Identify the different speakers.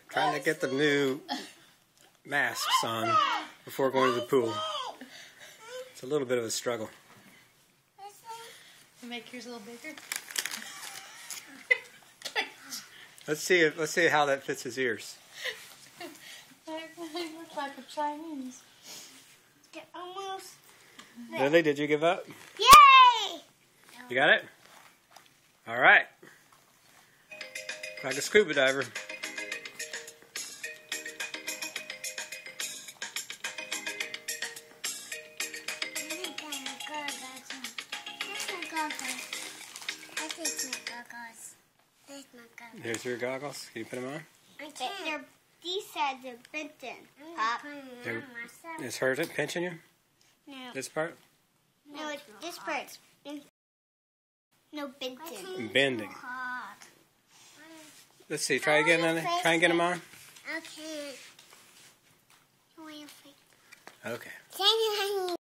Speaker 1: Trying to get the new masks on before going to the pool. It's a little bit of a struggle.
Speaker 2: You make yours a little bigger.
Speaker 1: Let's see how that fits his ears.
Speaker 2: They look like a Chinese.
Speaker 3: Almost.
Speaker 1: Lily, did you give up?
Speaker 3: Yay!
Speaker 1: You got it? All right. Like a scuba diver. There's your goggles. Can you put them on?
Speaker 3: I can't. These sides are bitten. Pop.
Speaker 1: Is hers pinching you?
Speaker 3: No.
Speaker 1: This part?
Speaker 3: No, this part's no bitten.
Speaker 1: Bending. Let's see. Try again, Lily. Try and get them on.
Speaker 3: Okay.
Speaker 1: Okay.
Speaker 3: Thank you.